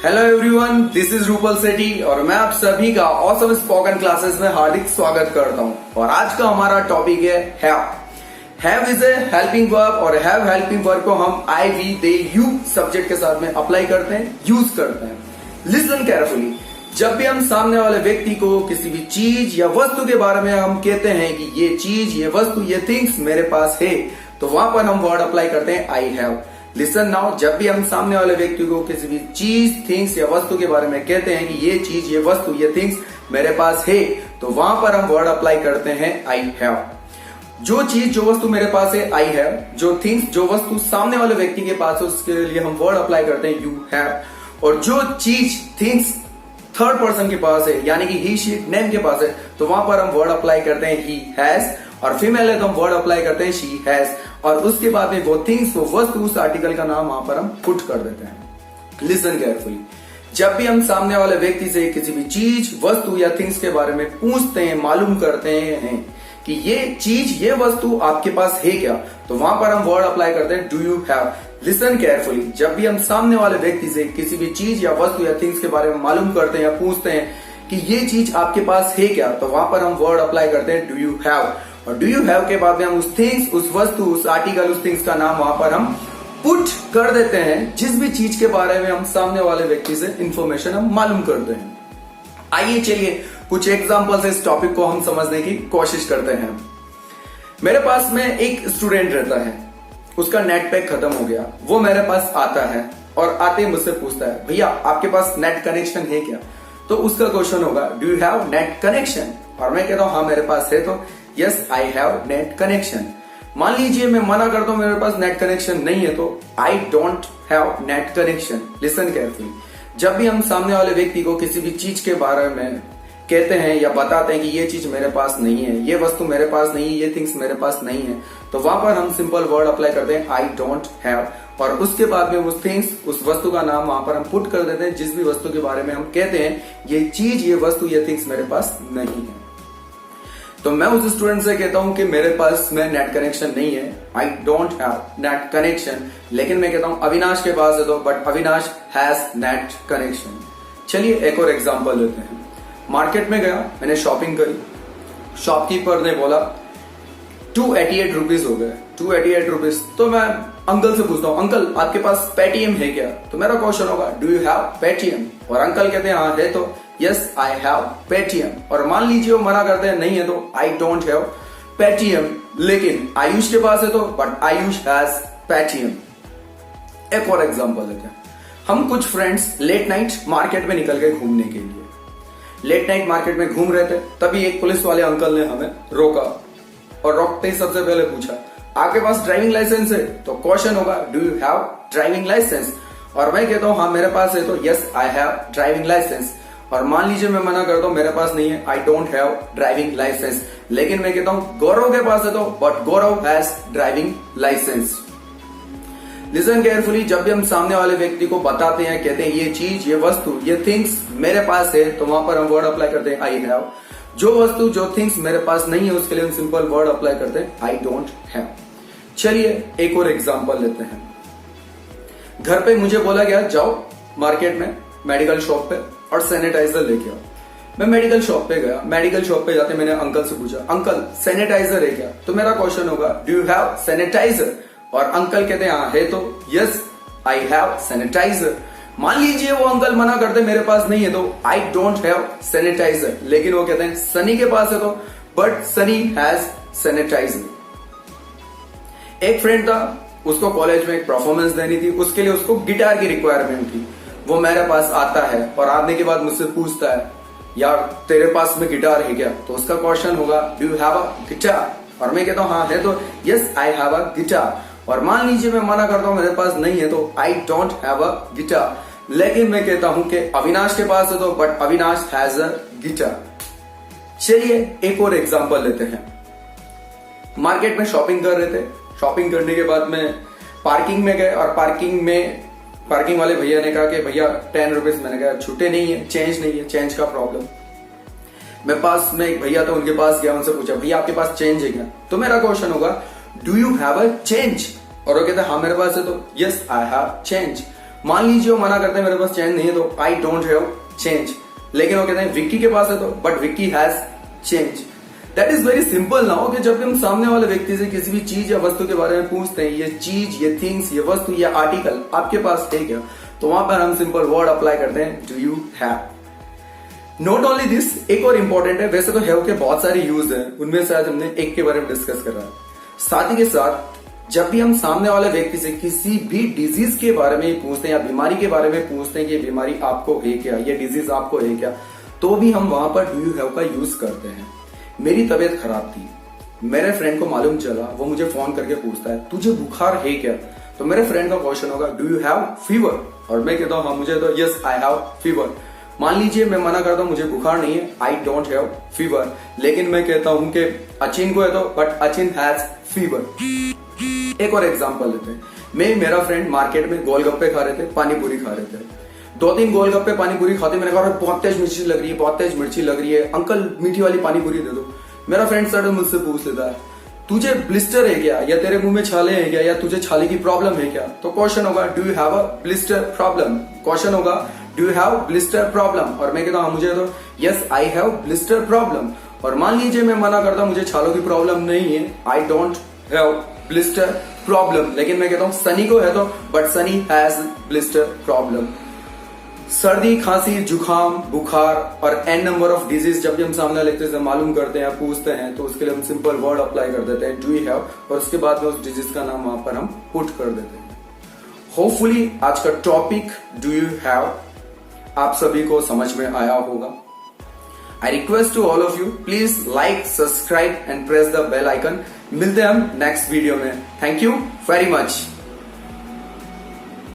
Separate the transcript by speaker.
Speaker 1: Hello everyone, this is Rupal Sethi और मैं आप सभी का ऑसम स्पोकन क्लासेस में हार्दिक स्वागत करता हूं। और आज का हमारा टॉपिक है have is a helping verb और हैव हेल्पिंग वर्ब को हम आई, वी, दे, यू सब्जेक्ट के साथ में अप्लाई करते हैं, यूज करते हैं। लिसन केयरफुली, जब भी हम सामने वाले व्यक्ति को किसी भी चीज या वस्तु के बारे में हम कहते हैं कि ये चीज, ये वस्तु, ये थिंग्स मेरे पास है, तो वहां पर हम वर्ड अप्लाई करते हैं आई हैव। लिसन नाउ, जब भी हम सामने वाले व्यक्ति को किसी भी चीज, थिंग्स या वस्तु के बारे में कहते हैं कि ये चीज, ये वस्तु, ये थिंग्स मेरे पास है, तो वहां पर हम वर्ड अप्लाई करते हैं आई हैव। जो चीज, जो वस्तु मेरे पास है आई हैव, जो थिंग्स, जो वस्तु सामने वाले व्यक्ति के पास है उसके लिए हम वर्ड अप्लाई करते हैं यू हैव। और जो चीज, थिंग्स थर्ड पर्सन के पास है यानी कि ही, शी, नेम के पास है, तो वहां पर हम वर्ड अप्लाई करते हैं ही हैज। और फीमेल है तो हम वर्ड अप्लाई करते हैं शी हैज। और उसके बाद में वो थिंग्स, वो वस्तु, उस आर्टिकल का नाम वहां पर हम पुट कर देते हैं। लिसन केयरफुली, जब भी हम सामने वाले व्यक्ति से किसी भी चीज, वस्तु या थिंग्स के बारे में पूछते हैं, मालूम करते हैं कि ये चीज, ये वस्तु आपके पास है क्या, तो वहां पर हम वर्ड अप्लाई करते हैं do you have. Listen carefully, जब भी हम सामने वाले व्यक्ति से किसी भी चीज या वस्तु या थिंग्स के बारे में मालूम करते हैं या पूछते हैं कि ये चीज आपके पास है क्या, तो वहां पर हम वर्ड अप्लाई करते हैं डू यू हैव। और डू यू हैव के बाद में हम उस थिंग्स, उस वस्तु, उस आर्टिकल, उस थिंग्स का नाम वहां पर हम पुट कर देते हैं, जिस भी चीज के बारे में हम सामने वाले व्यक्ति से इंफॉर्मेशन हम मालूम करते हैं। आइए चलिए कुछ एग्जांपल से इस टॉपिक को हम समझने की कोशिश करते हैं। मेरे पास में एक स्टूडेंट रहता है, उसका नेट पैक खत्म हो गया, वो मेरे पास आता है और आते ही मुझसे पूछता है भैया आपके पास नेट कनेक्शन है क्या। तो उसका क्वेश्चन होगा do you have net connection. और मैं कहता हूं हाँ मेरे पास है, तो yes I have net connection. मान लीजिए मैं मना करता हूं मेरे पास नेट कनेक्शन नहीं है, तो आई don't have net connection. Listen carefully, जब भी हम सामने वाले व्यक्ति को किसी भी चीज के बारे में कहते हैं या बताते हैं कि ये चीज मेरे पास नहीं है, ये वस्तु मेरे पास नहीं है, ये थिंग्स मेरे पास नहीं है, तो वहां पर हम सिंपल वर्ड अप्लाई करते हैं आई डोंट हैव। और उसके बाद में उस थिंग्स, उस वस्तु का नाम वहां पर हम पुट कर देते हैं, जिस भी वस्तु के बारे में हम कहते हैं ये चीज, ये वस्तु, ये थिंग्स मेरे पास नहीं है। तो मैं उस स्टूडेंट से कहता हूं कि मेरे पास में नेट कनेक्शन नहीं है, I don't have net connection. लेकिन मैं कहता हूं अविनाश के पास है, तो but Avinash has net connection. चलिए एक और एग्जांपल लेते हैं। मार्केट में गया, मैंने शॉपिंग करी, शॉपकीपर ने बोला 288 रुपीज हो गए, 288 रुपीज। तो मैं अंकल से पूछता हूँ अंकल आपके पास पेटीएम है क्या। तो मेरा क्वेश्चन होगा डू यू हैव पेटीएम। और अंकल कहते हैं हाँ है, तो यस आई हैव पेटीएम। और मान लीजिए वो मना करते हैं नहीं है, तो आई डोंट हैव पेटीएम। लेकिन आयुष के पास है, तो बट आयुष हैज पेटीएम। एक और एग्जांपल लेते हैं। हम कुछ फ्रेंड्स लेट नाइट मार्केट में निकल गए घूमने के लिए। लेट नाइट मार्केट में घूम रहे थे, तभी एक पुलिस वाले अंकल ने हमें रोका और रोकते ही सबसे पहले पूछा आपके पास ड्राइविंग लाइसेंस है। तो क्वेश्चन होगा do you have driving license. और मैं कहता हूं हाँ मेरे पास है, तो yes I have driving license. और मान लीजिए मैं मना करता हूं मेरे पास नहीं है, I don't have driving license. लेकिन मैं कहता हूं गौरव के पास है, तो but Gaurav has driving license. Listen carefully, जब भी हम सामने वाले व्यक्ति को बताते हैं, कहते हैं ये चीज, ये वस्तु, ये थिंग्स मेरे पास है, तो वहां पर हम वर्ड अप्लाई करते हैं आई हैव। जो वस्तु, जो थिंग्स मेरे पास नहीं है, उसके लिए हम सिंपल वर्ड अप्लाई करते हैं आई डोंट हैव। चलिए एक और एग्जांपल लेते हैं। घर पे मुझे बोला गया जाओ मार्केट में, मेडिकल शॉप पे और सैनिटाइजर लेके आओ। मैं मेडिकल शॉप पे गया, मेडिकल शॉप पे जाते मैंने अंकल से पूछा अंकल सैनिटाइजर है क्या। तो मेरा क्वेश्चन होगा डू यू हैव सैनिटाइजर। और अंकल कहते हैं हाँ है, तो यस आई हैव सैनिटाइजर। मान लीजिए वो अंकल मना करते मेरे पास नहीं है, तो आई डोंट हैव सैनिटाइजर। लेकिन वो कहते हैं सनी के पास है, तो बट सनी हैज सैनिटाइजर। एक फ्रेंड था, उसको कॉलेज में एक परफॉर्मेंस देनी थी, उसके लिए उसको गिटार की रिक्वायरमेंट थी। वो मेरे पास आता है और आने के बाद मुझसे पूछता है यार तेरे पास में गिटार है क्या। तो उसका क्वेश्चन होगा do you have a guitar. और मैं कहता हूं हाँ है, तो yes I have a guitar. और मान लीजिए मैं मना करता हूं मेरे पास नहीं है, तो आई डोंट हैव अ गिटार। लेकिन मैं कहता हूं कि अविनाश के पास है, तो but Avinash has a guitar. चलिए एक और एग्जांपल लेते हैं। मार्केट में शॉपिंग कर रहे थे, शॉपिंग करने के बाद में पार्किंग में गए और पार्किंग वाले भैया ने कहा कि भैया 10 रुपीज। मैंने कहा छूटे नहीं है, चेंज नहीं है, चेंज का प्रॉब्लम। मैं पास में एक भैया था, उनके पास गया, उनसे पूछा भैया आपके पास चेंज है क्या। तो मेरा क्वेश्चन होगा do you have a change. और वो कहते हाँ मेरे पास है, तो यस आई हैव चेंज। मान लीजिए वो मना करते हैं मेरे पास चेंज नहीं है तो आई डोंट हैव चेंज, लेकिन वो कहते हैं विक्की के पास है तो but Vicky has change. That is very simple ना, कि जब हम सामने वाले व्यक्ति से किसी भी चीज या वस्तु के बारे में पूछते हैं, ये चीज, ये थिंग्स, ये वस्तु, ये आर्टिकल आपके पास है क्या, तो वहां पर हम सिंपल वर्ड अप्लाई करते हैं, do you have. Not only this, एक और इंपॉर्टेंट है, वैसे तो हैव के बहुत सारे यूज हैं, उनमें से आज हमने एक के बारे में डिस्कस कर रहा है। साथ ही के साथ जब भी हम सामने वाले व्यक्ति से किसी भी डिजीज के बारे में पूछते हैं या बीमारी के बारे में पूछते हैं कि ये बीमारी आपको है क्या, ये डिजीज आपको है क्या, तो भी हम वहां पर डू यू हैव का यूज करते हैं। मेरी तबीयत खराब थी, मेरे फ्रेंड को मालूम चला, वो मुझे फोन करके पूछता है तुझे बुखार है क्या, तो मेरे फ्रेंड का क्वेश्चन होगा डू यू हैव फीवर, और मैं कहता हूं हाँ मुझे तो यस आई हैव फीवर। मान लीजिए मैं मना करता हूं मुझे बुखार नहीं है, आई डोंट हैव फीवर, लेकिन मैं कहता हूं कि अचिन को है तो बट अचिन हैज फीवर। एक और एग्जांपल लेते हैं, मैं मेरा फ्रेंड मार्केट में गोलगप्पे खा रहे थे, पानी पूरी खा रहे थे, 2-3 गोलगप्पे पानी पूरी खाते, मैंने कहा बहुत तेज मिर्ची लग रही है, बहुत तेज मिर्ची लग रही है, अंकल मीठी वाली पानी पूरी दे दो। मेरा फ्रेंड सडन मुझसे पूछ लेता है तुझे ब्लिस्टर है क्या, या तेरे मुंह में छाले हैं क्या, या तुझे छाले की प्रॉब्लम है क्या, तो क्वेश्चन होगा do you have a blister problem, question होगा do you have blister problem, और मैं कहता हूं मुझे तो yes I have blister problem. और मान लीजिए मैं मना करता हूं मुझे छालों की प्रॉब्लम नहीं है, I don't have blister problem, लेकिन मैं कहता हूं सनी को है तो but Sunny has blister problem. सर्दी, खांसी, जुखाम, बुखार और एन नंबर ऑफ डिजीज जब भी हम सामने लेते हैं, मालूम करते हैं, पूछते हैं, तो उसके लिए हम सिंपल वर्ड अप्लाई कर देते हैं डू यू हैव, और उसके बाद में उस डिजीज का नाम वहां पर हम पुट कर देते हैं। होपफुली आज का टॉपिक डू यू हैव आप सभी को समझ में आया होगा। I request to all of you, please like, subscribe and press the bell icon. मिलते हैं हम नेक्स्ट वीडियो में। Thank you very much.